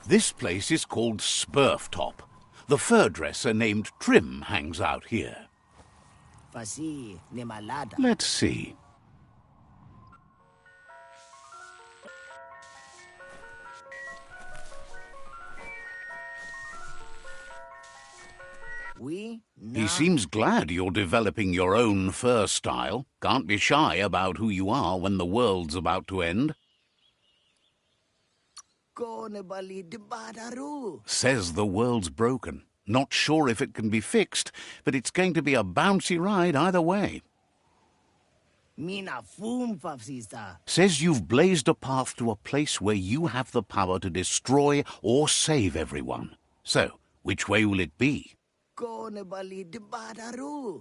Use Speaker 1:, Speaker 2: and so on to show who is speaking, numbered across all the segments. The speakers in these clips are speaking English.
Speaker 1: This place is called Spurftop. The fur dresser named Trim hangs out here. Let's see. He seems glad you're developing your own fur style. Can't be shy about who you are when the world's about to end. Says the world's broken. Not sure if it can be fixed, but it's going to be a bouncy ride either way. Says you've blazed a path to a place where you have the power to destroy or save everyone. So, which way will it be?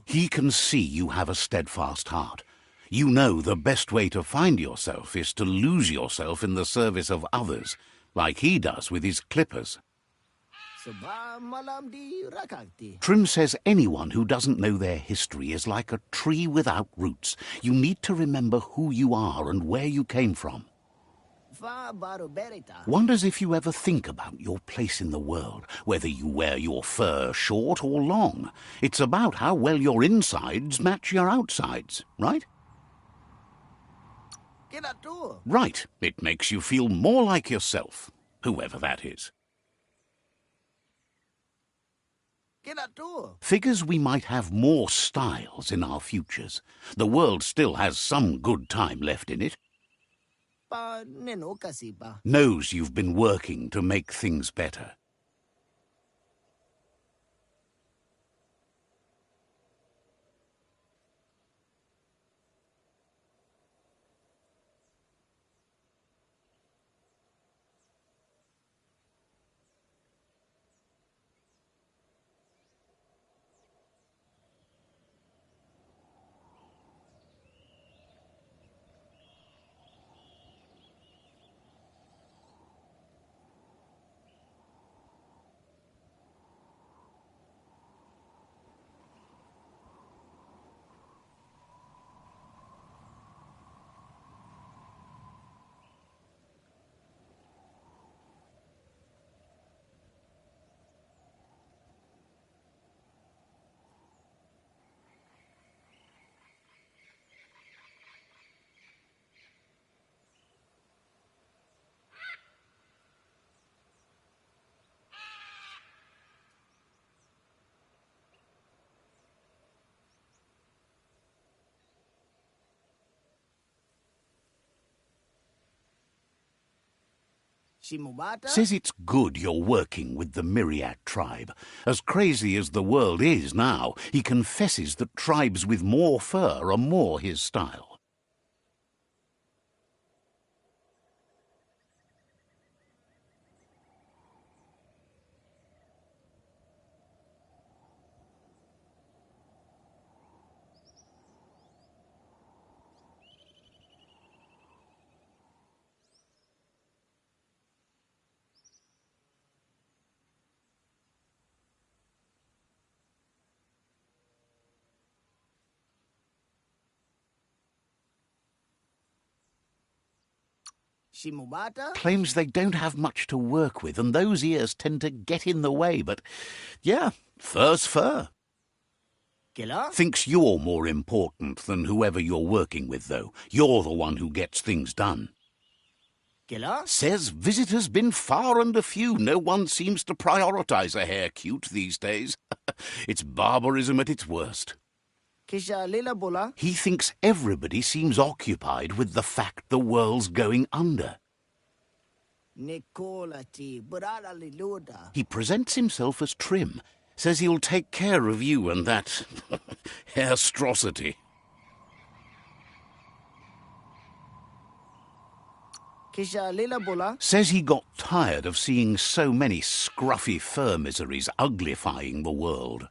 Speaker 1: He can see you have a steadfast heart. You know the best way to find yourself is to lose yourself in the service of others, like he does with his clippers. Trim says anyone who doesn't know their history is like a tree without roots. You need to remember who you are and where you came from. Wonders if you ever think about your place in the world, whether you wear your fur short or long. It's about how well your insides match your outsides, right? Right. It makes you feel more like yourself, whoever that is. Figures we might have more styles in our futures. The world still has some good time left in it. Knows you've been working to make things better. Says it's good you're working with the Myriad tribe. As crazy as the world is now, he confesses that tribes with more fur are more his style. Claims they don't have much to work with, and those ears tend to get in the way, but yeah, fur's fur. Thinks you're more important than whoever you're working with, though. You're the one who gets things done. Says visitors been far and a few. No one seems to prioritize a hair cute these days. It's barbarism at its worst. He thinks everybody seems occupied with the fact the world's going under. He presents himself as Trim, says he'll take care of you and that hairstrosity. Says he got tired of seeing so many scruffy fur miseries uglifying the world.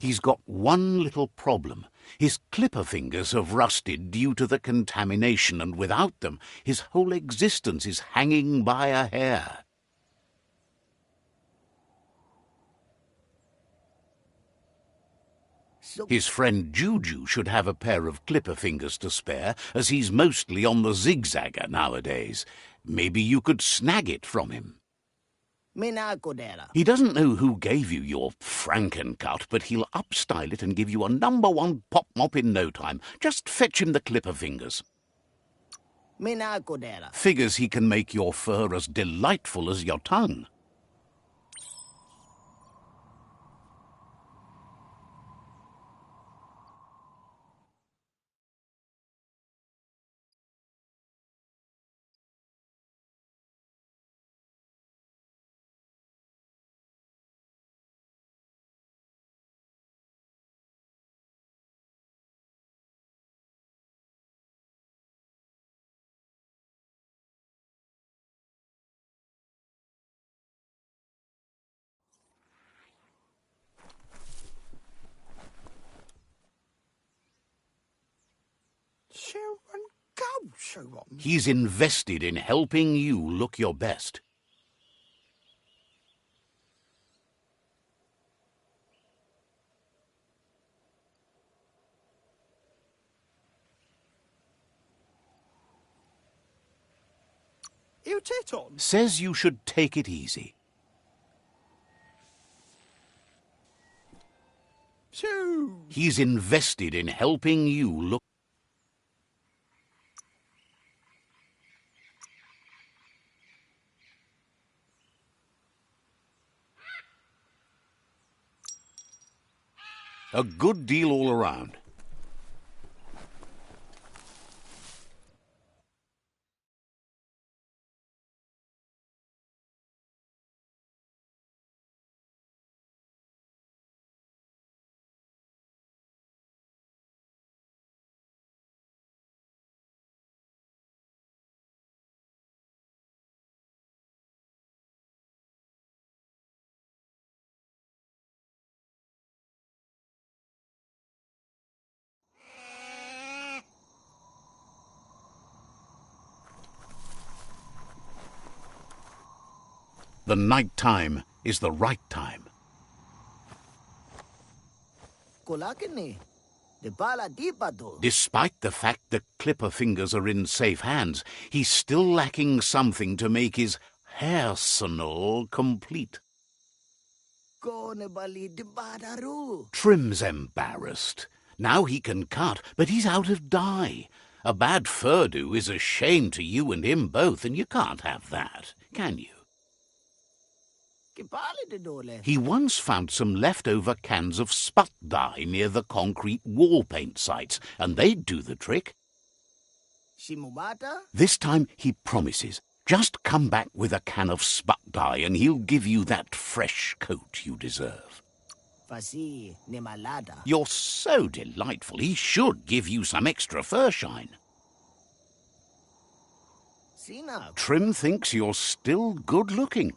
Speaker 1: He's got one little problem. His clipper fingers have rusted due to the contamination, and without them, his whole existence is hanging by a hair. His friend Juju should have a pair of clipper fingers to spare, as he's mostly on the zigzagger nowadays. Maybe you could snag it from him. He doesn't know who gave you your Frankencut, but he'll upstyle it and give you a #1 pop mop in no time. Just fetch him the clipper fingers. Figures he can make your fur as delightful as your tongue. He's invested in helping you look your best. Says you should take it easy. He's invested in helping you look. A good deal all around. The night time is the right time. Despite the fact the clipper fingers are in safe hands, he's still lacking something to make his hairsenal complete. Trim's embarrassed. Now he can cut, but he's out of dye. A bad fur-do is a shame to you and him both, and you can't have that, can you? He once found some leftover cans of sput dye near the concrete wall paint sites, and they'd do the trick. This time he promises. Just come back with a can of sput dye and he'll give you that fresh coat you deserve. You're so delightful, he should give you some extra fur shine. Trim thinks you're still good-looking.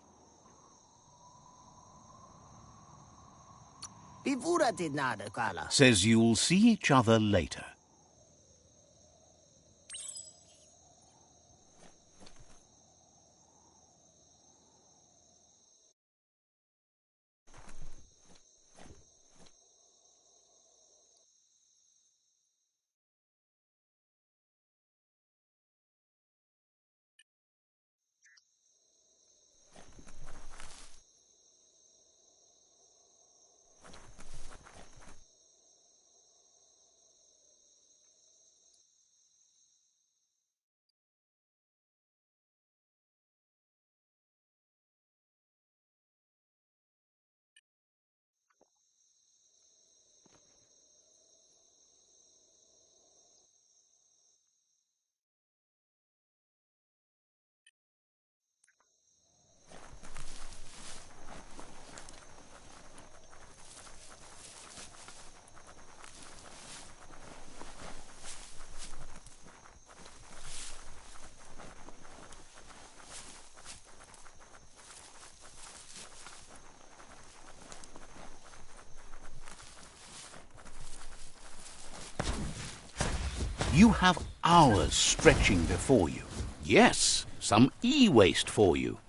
Speaker 1: Says you'll see each other later. You have hours stretching before you. Yes, some e-waste for you.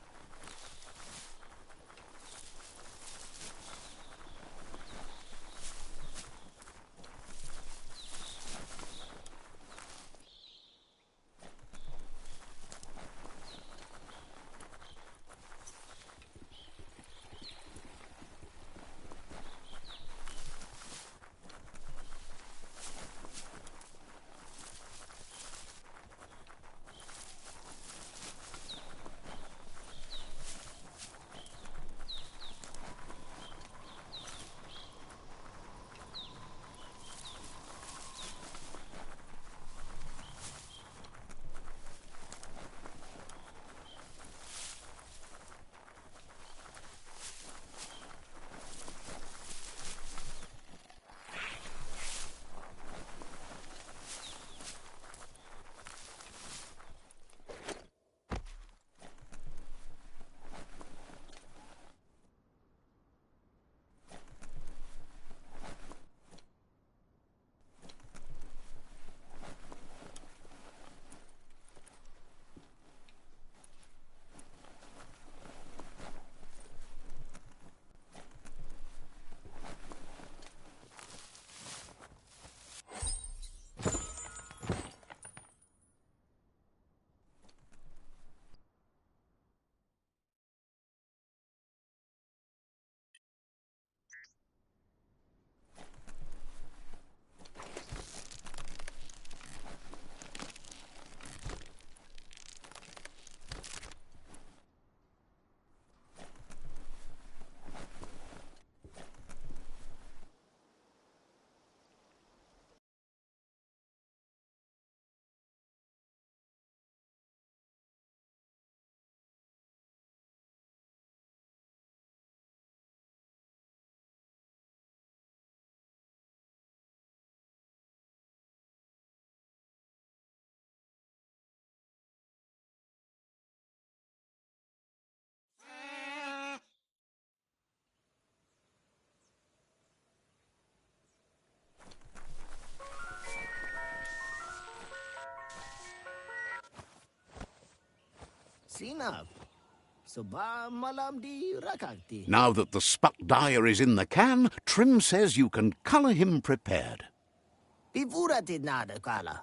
Speaker 1: Now that the spuck dyer is in the can, Trim says you can colour him prepared.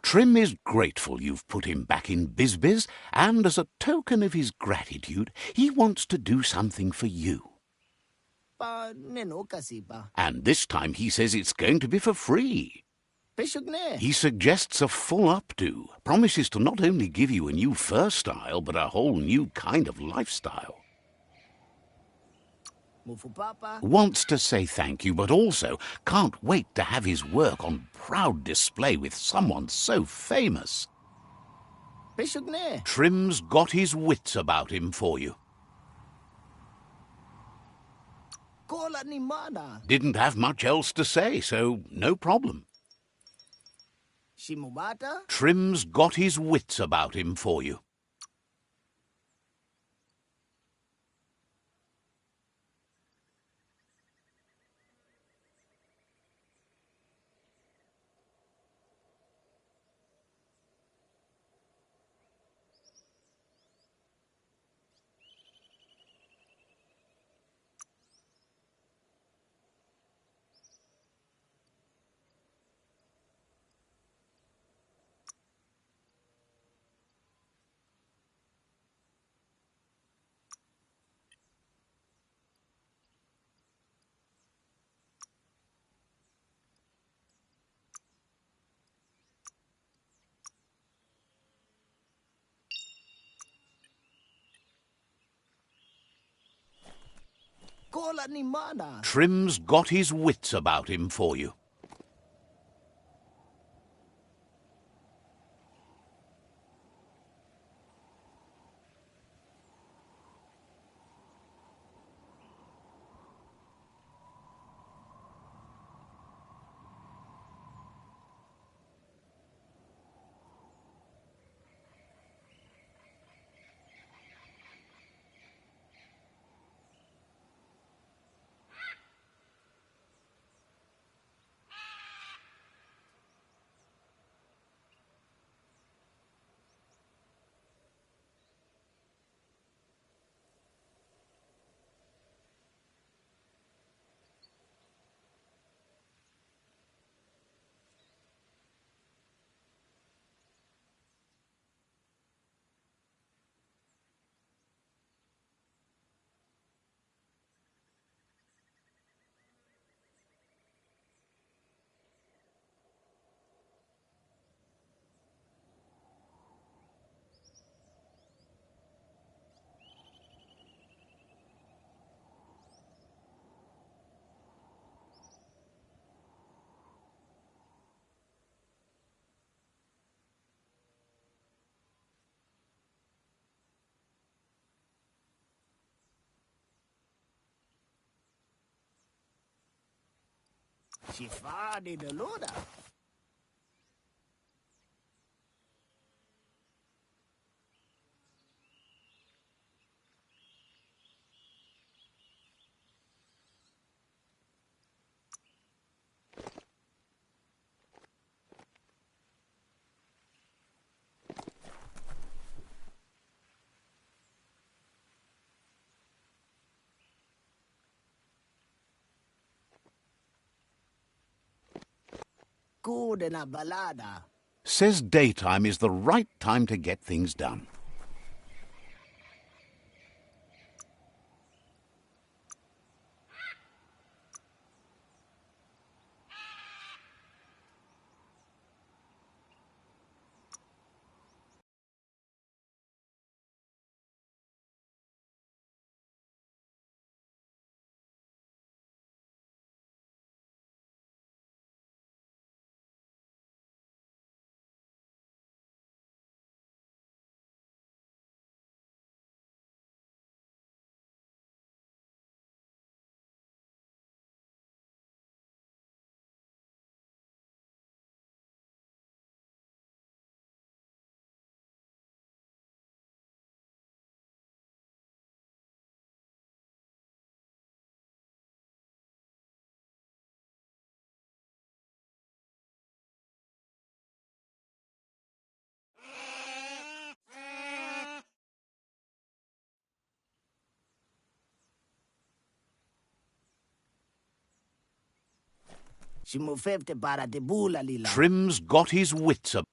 Speaker 1: Trim is grateful you've put him back in BizBiz, and as a token of his gratitude, he wants to do something for you. And this time he says it's going to be for free. He suggests a full updo, promises to not only give you a new fur style, but a whole new kind of lifestyle. Wants to say thank you, but also can't wait to have his work on proud display with someone so famous. Trim's got his wits about him for you. Didn't have much else to say, so no problem. Trim's got his wits about him for you. Trim's got his wits about him for you. Says daytime is the right time to get things done. Trim's got his wits about.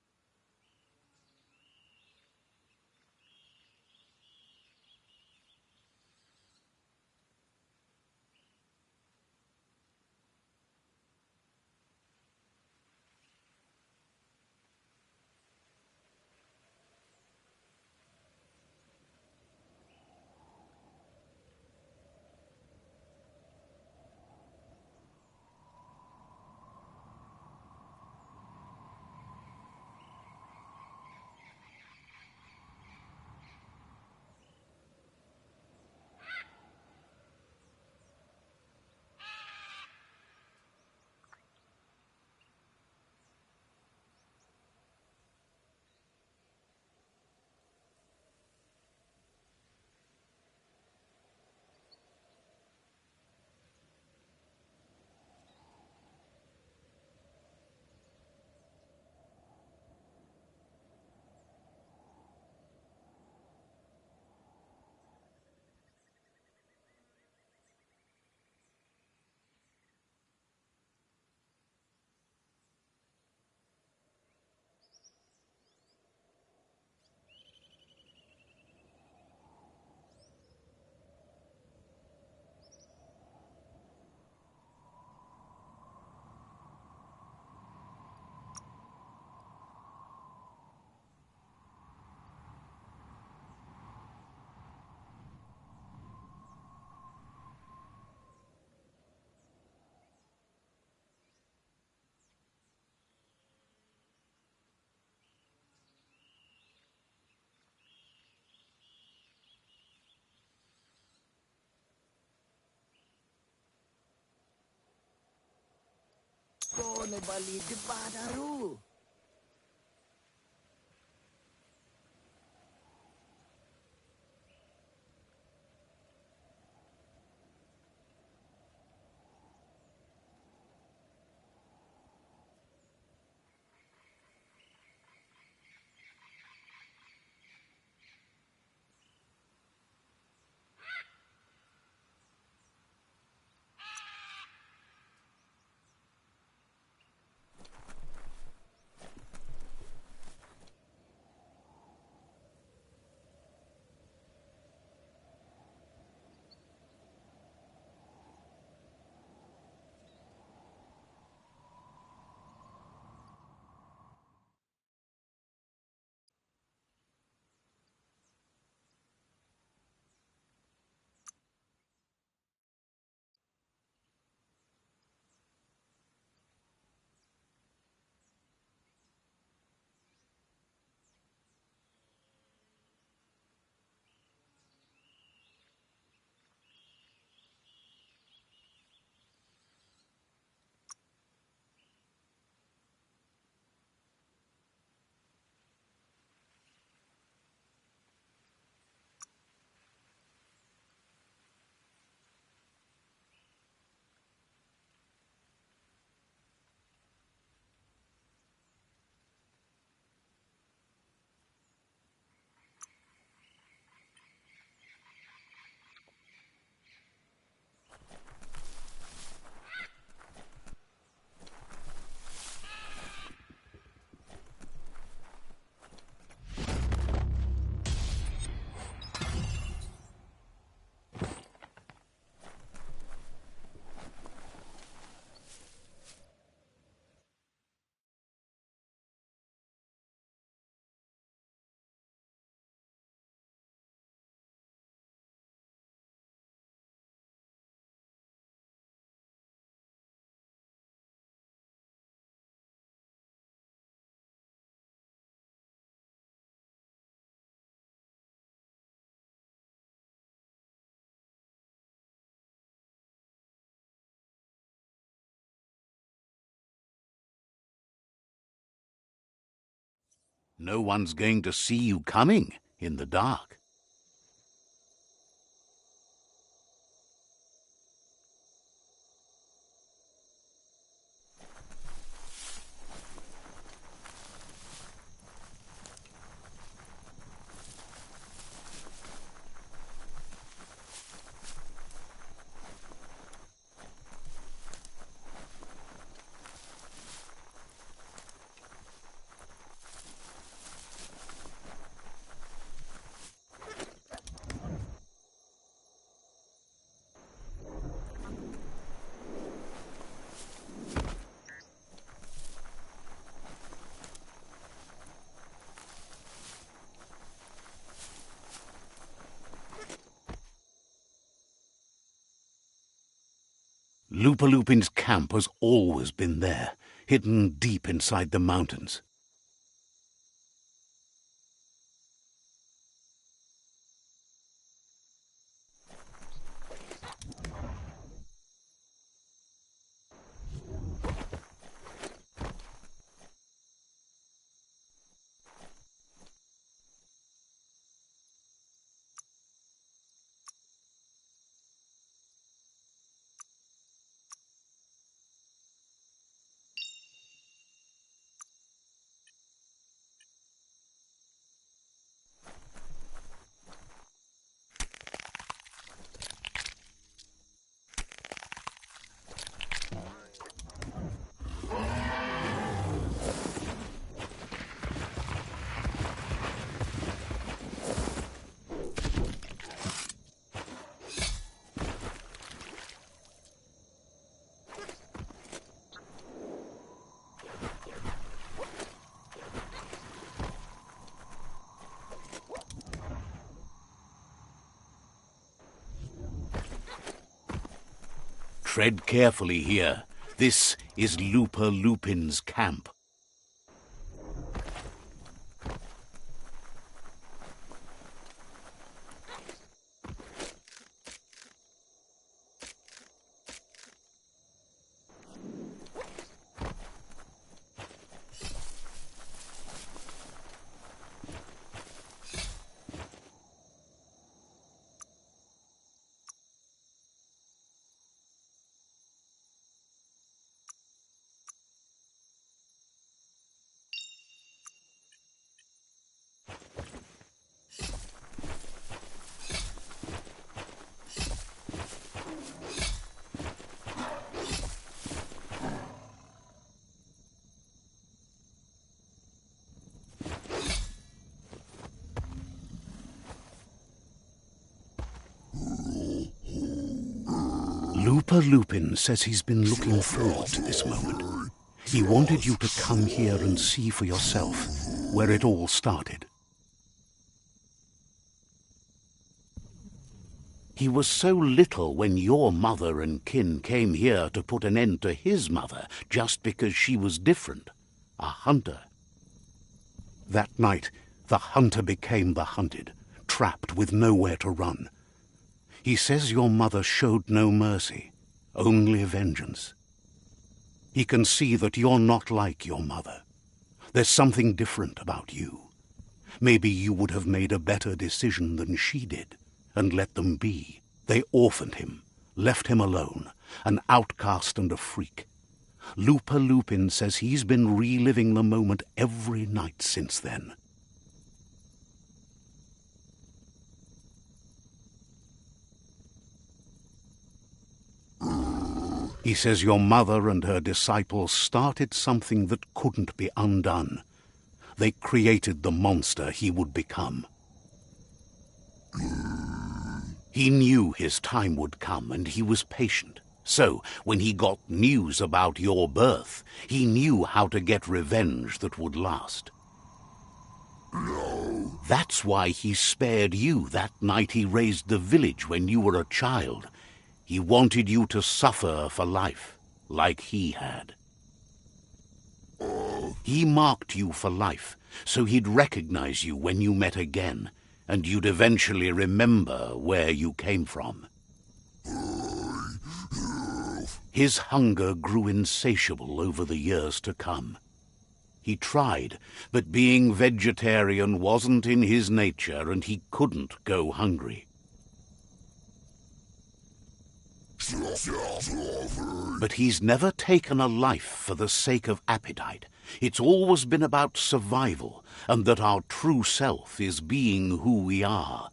Speaker 1: No one's going to see you coming in the dark. Lupin's camp has always been there, hidden deep inside the mountains. Tread carefully here. This is Lupin's camp. Lupin says he's been looking forward to this moment. He wanted you to come here and see for yourself where it all started. He was so little when your mother and kin came here to put an end to his mother just because she was different, a hunter. That night, the hunter became the hunted, trapped with nowhere to run. He says your mother showed no mercy, only vengeance. He can see that you're not like your mother. There's something different about you. Maybe you would have made a better decision than she did, and let them be. They orphaned him, left him alone, an outcast and a freak. Lupin says he's been reliving the moment every night since then. He says your mother and her disciples started something that couldn't be undone. They created the monster he would become. He knew his time would come, and he was patient. So, when he got news about your birth, he knew how to get revenge that would last. No. That's why he spared you that night he raised the village when you were a child. He wanted you to suffer for life, like he had. He marked you for life, so he'd recognize you when you met again, and you'd eventually remember where you came from. His hunger grew insatiable over the years to come. He tried, but being vegetarian wasn't in his nature, and he couldn't go hungry. But he's never taken a life for the sake of appetite. It's always been about survival, and that our true self is being who we are.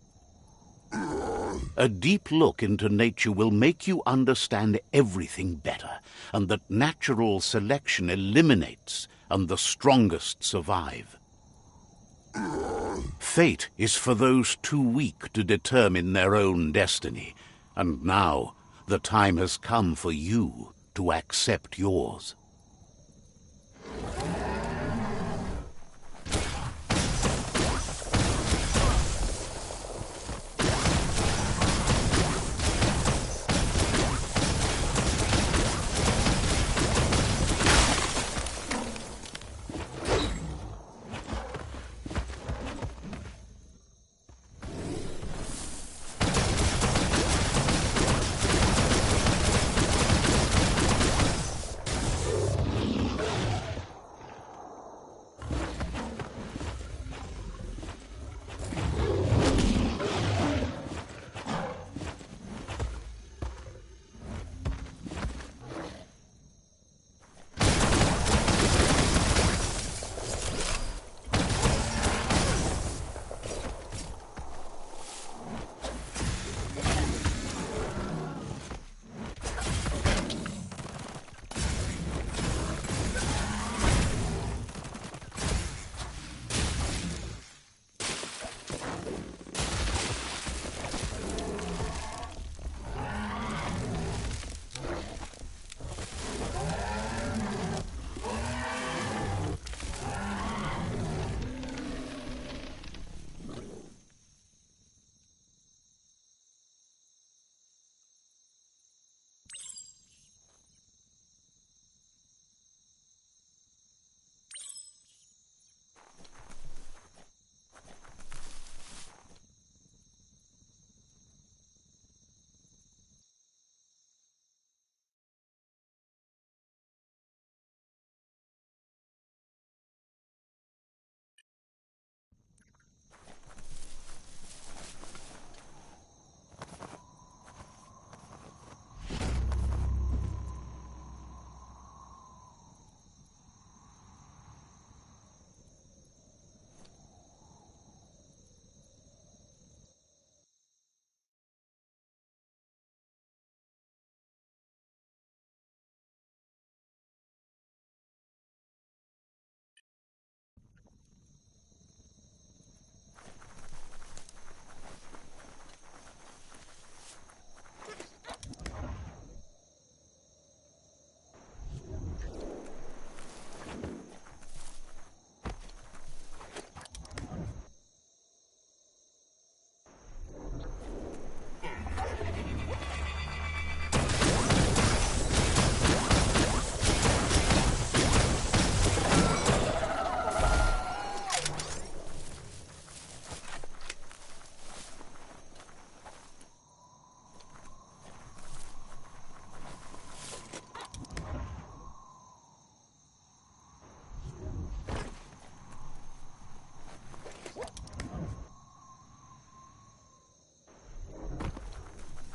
Speaker 1: A deep look into nature will make you understand everything better, and that natural selection eliminates, and the strongest survive. Fate is for those too weak to determine their own destiny, and now the time has come for you to accept yours.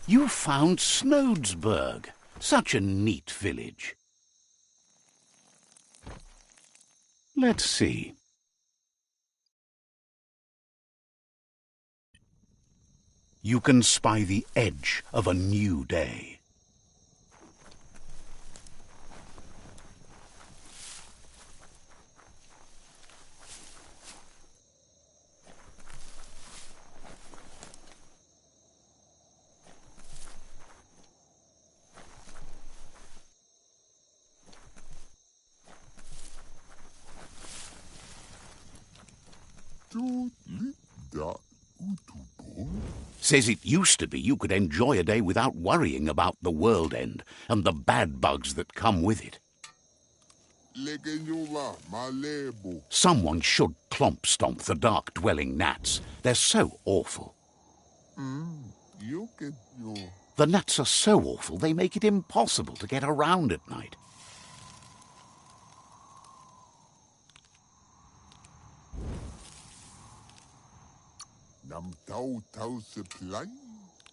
Speaker 1: You found Snodesburg. Such a neat village. Let's see. You can spy the edge of a new day. Says it used to be you could enjoy a day without worrying about the world end and the bad bugs that come with it. Someone should clomp stomp the dark-dwelling gnats. They're so awful. The gnats are so awful they make it impossible to get around at night.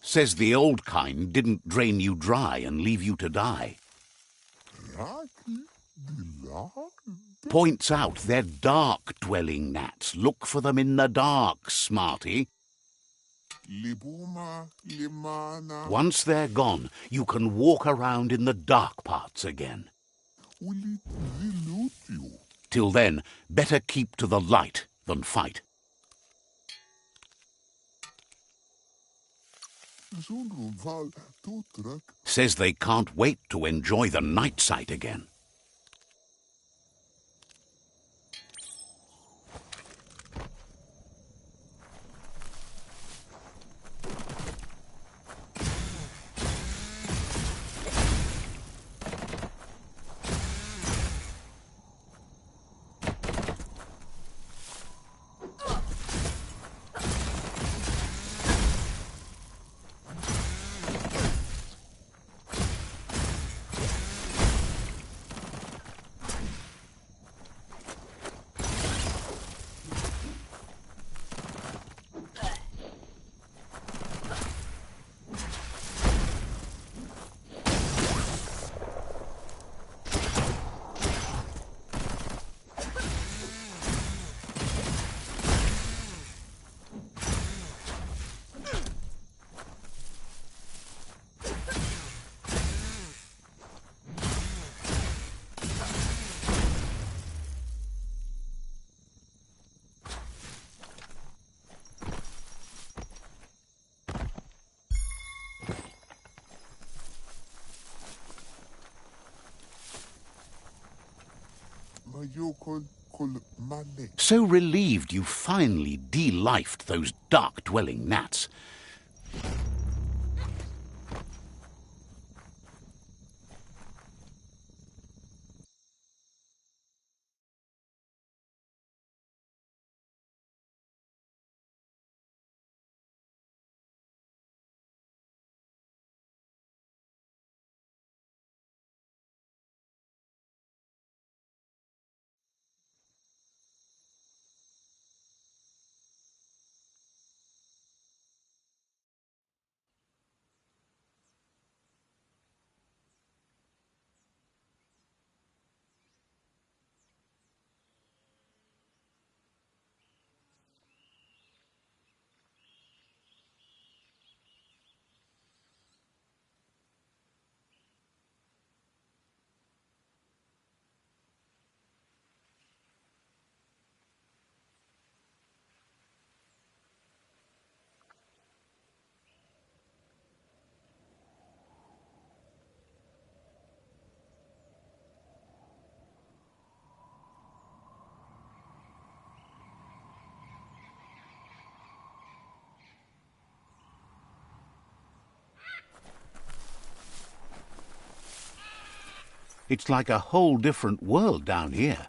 Speaker 1: Says the old kind didn't drain you dry and leave you to die. Points out they're dark-dwelling gnats. Look for them in the dark, smarty. Once they're gone, you can walk around in the dark parts again. Till then, better keep to the light than fight. Says they can't wait to enjoy the night sight again. So relieved you finally de-lifed those dark-dwelling gnats. It's like a whole different world down here.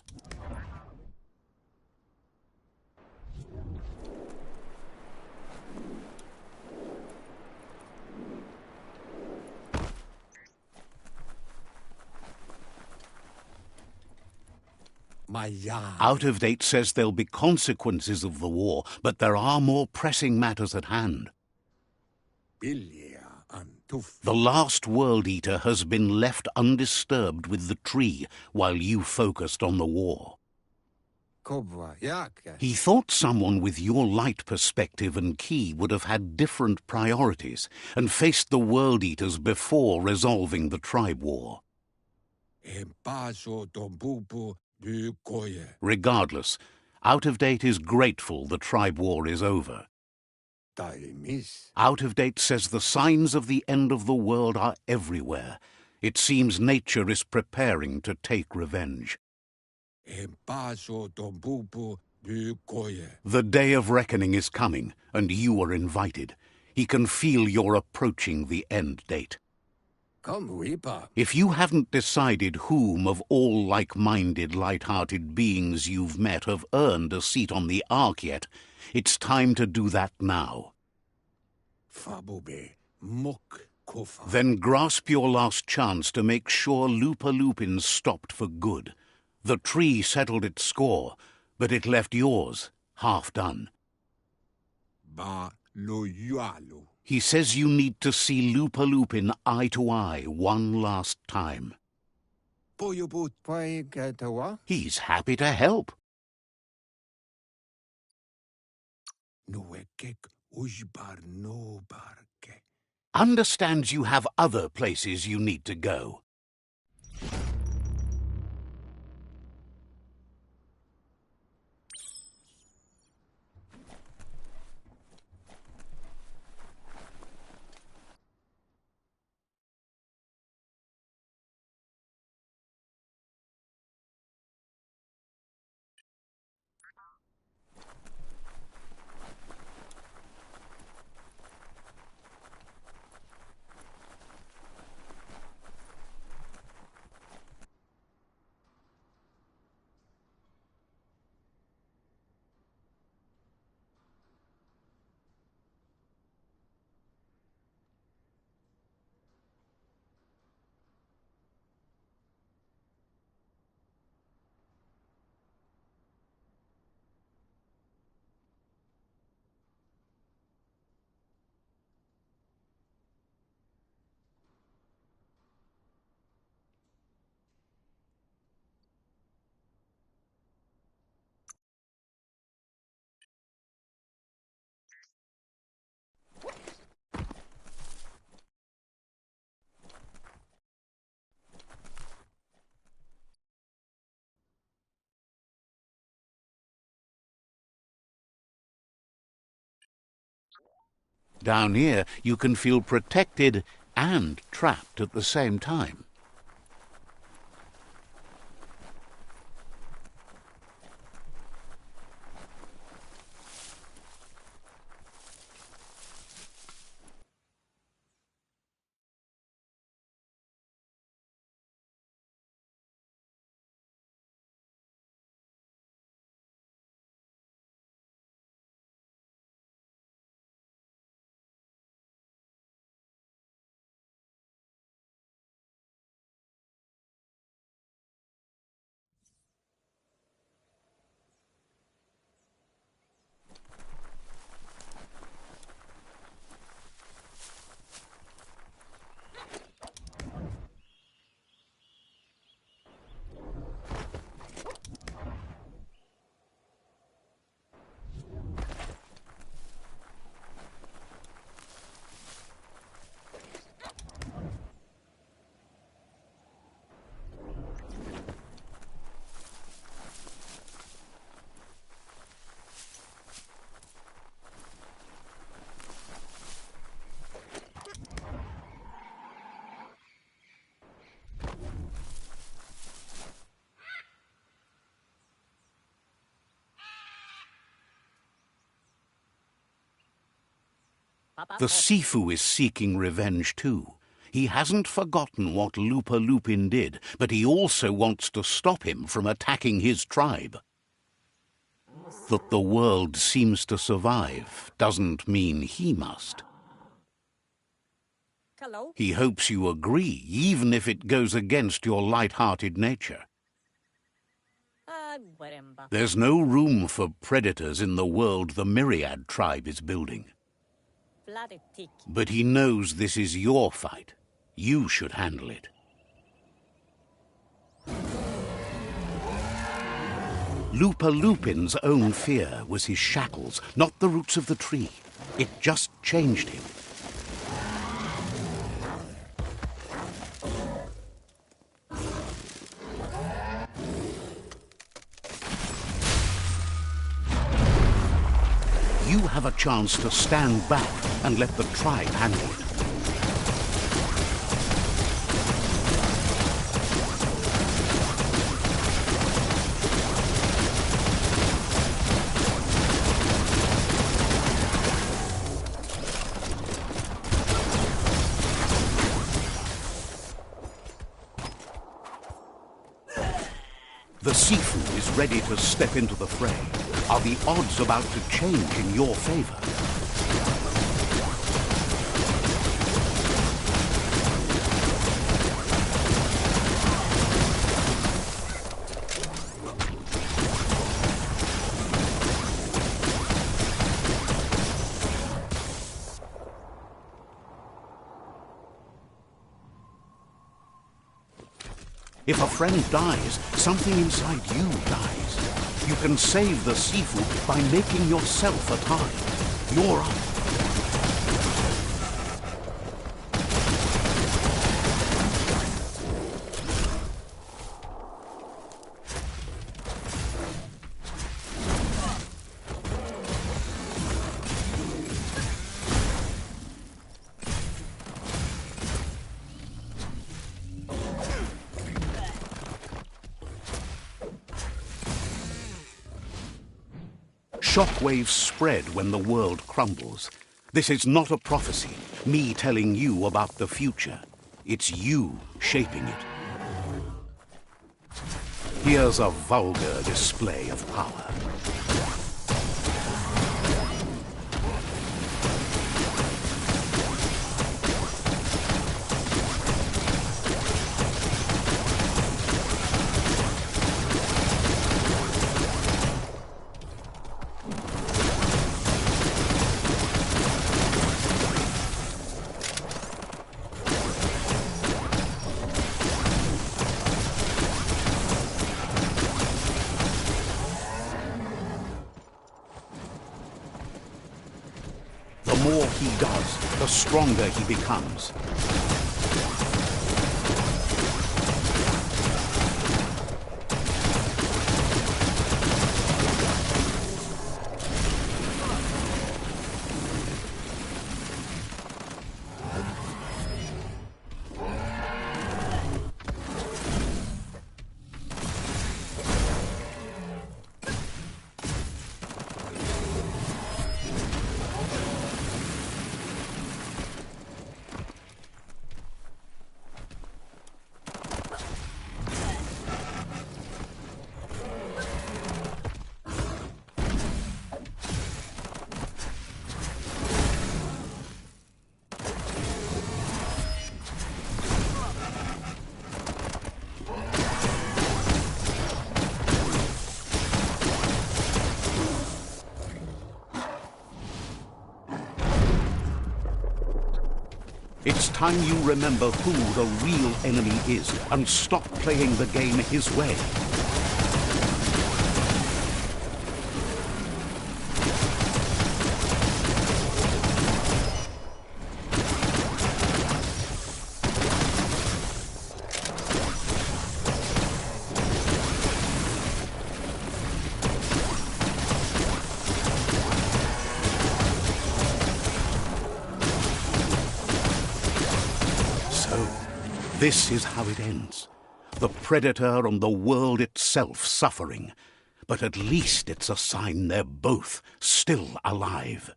Speaker 1: Out of Date says there'll be consequences of the war, but there are more pressing matters at hand. The last World Eater has been left undisturbed with the tree while you focused on the war. He thought someone with your light perspective and key would have had different priorities and faced the World Eaters before resolving the tribe war. Regardless, Out of Date is grateful the tribe war is over. Out of Date says the signs of the end of the world are everywhere. It seems nature is preparing to take revenge. The day of reckoning is coming, and you are invited. He can feel you're approaching the end date. If you haven't decided whom of all like-minded, light-hearted beings you've met have earned a seat on the Ark yet, it's time to do that now. Then grasp your last chance to make sure Lupa-Lupin stopped for good. The tree settled its score, but it left yours half done. He says you need to see Lupa-Lupin eye to eye one last time. He's happy to help. Understands you have other places you need to go. Down here, you can feel protected and trapped at the same time. The Sifu is seeking revenge too. He hasn't forgotten what Lupa-Lupin did, but he also wants to stop him from attacking his tribe. That the world seems to survive doesn't mean he must.
Speaker 2: Hello?
Speaker 1: He hopes you agree, even if it goes against your light-hearted nature.
Speaker 2: Whatever.
Speaker 1: There's no room for predators in the world the Myriad tribe is building. But he knows this is your fight. You should handle it. Lupa Lupin's own fear was his shackles, not the roots of the tree. It just changed him. You have a chance to stand back and let the tribe handle it. The Sifu is ready to step into the fray. Are the odds about to change in your favor? If a friend dies, something inside you dies. You can save the Sifu by making yourself a time. You're up. Shockwaves spread when the world crumbles. This is not a prophecy, me telling you about the future. It's you shaping it. Here's a vulgar display of power. The more he does, the stronger he becomes. It's time you remember who the real enemy is and stop playing the game his way. This is how it ends. The Predator and the world itself suffering. But at least it's a sign they're both still alive.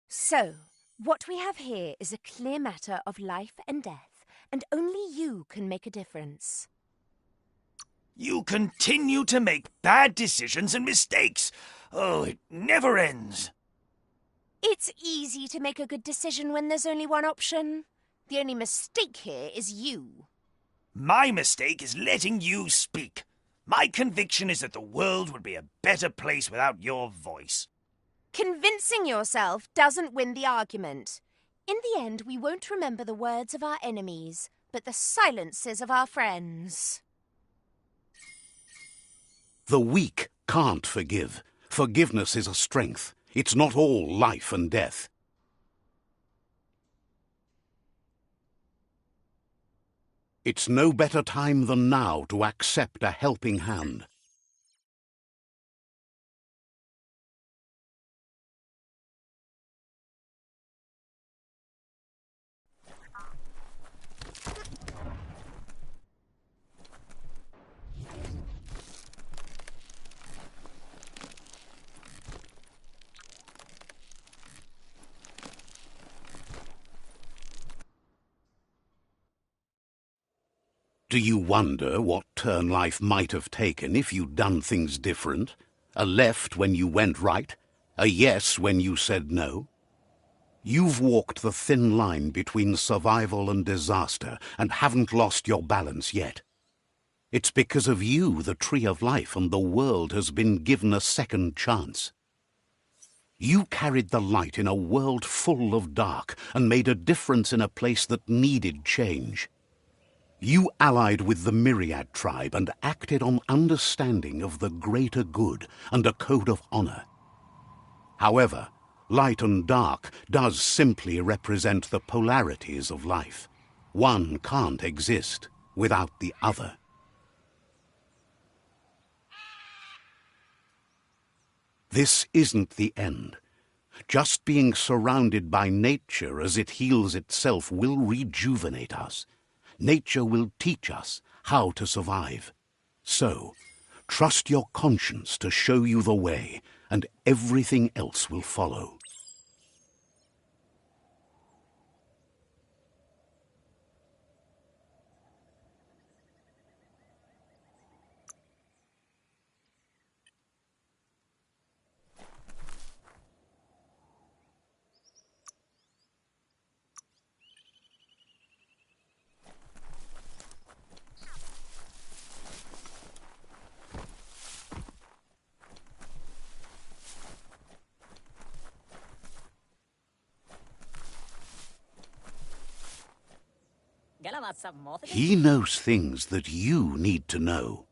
Speaker 2: So, what we have here is a clear matter of life and death, and only you can make a difference.
Speaker 3: You continue to make bad decisions and mistakes. Oh, it never ends.
Speaker 2: It's easy to make a good decision when there's only one option. The only mistake here is you.
Speaker 3: My mistake is letting you speak. My conviction is that the world would be a better place without your voice.
Speaker 2: Convincing yourself doesn't win the argument. In the end, we won't remember the words of our enemies, but the silences of our friends.
Speaker 1: The weak can't forgive. Forgiveness is a strength. It's not all life and death. It's no better time than now to accept a helping hand. Do you wonder what turn life might have taken if you'd done things different? A left when you went right? A yes when you said no? You've walked the thin line between survival and disaster and haven't lost your balance yet. It's because of you the Tree of Life and the world has been given a second chance. You carried the light in a world full of dark and made a difference in a place that needed change. You allied with the Myriad tribe and acted on understanding of the greater good and a code of honor. However, light and dark does simply represent the polarities of life. One can't exist without the other. This isn't the end. Just being surrounded by nature as it heals itself will rejuvenate us. Nature will teach us how to survive. So, trust your conscience to show you the way, and everything else will follow. He knows things that you need to know.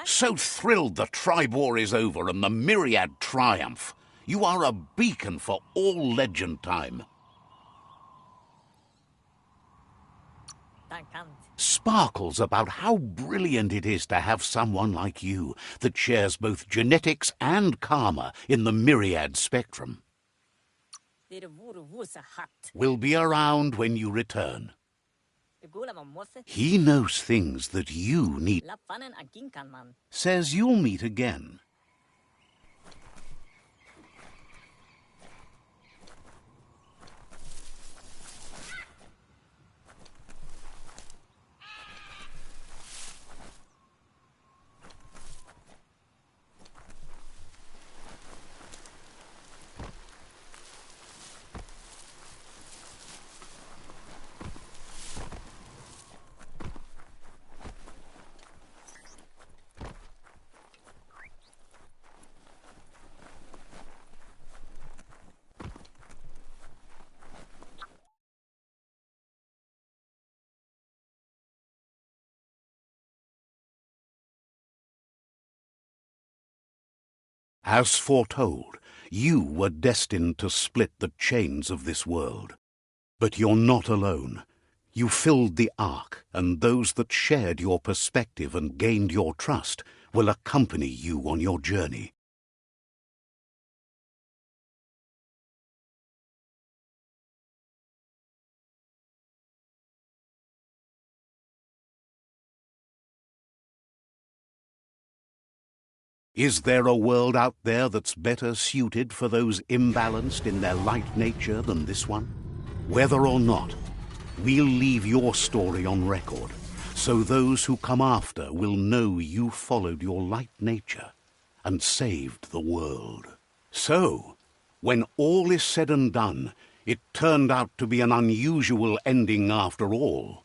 Speaker 1: So thrilled the tribe war is over and the Myriad triumph. You are a beacon for all legend time. Sparkles about how brilliant it is to have someone like you that shares both genetics and karma in the Myriad spectrum. Will be around when you return. He knows things that you need. Says you'll meet again. As foretold, you were destined to split the chains of this world. But you're not alone. You filled the ark, and those that shared your perspective and gained your trust will accompany you on your journey. Is there a world out there that's better suited for those imbalanced in their light nature than this one? Whether or not, we'll leave your story on record, so those who come after will know you followed your light nature and saved the world. So, when all is said and done, It turned out to be an unusual ending after all.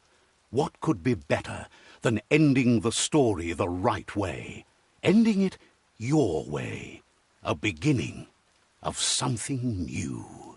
Speaker 1: What could be better than ending the story the right way? Ending it your way. A beginning of something new.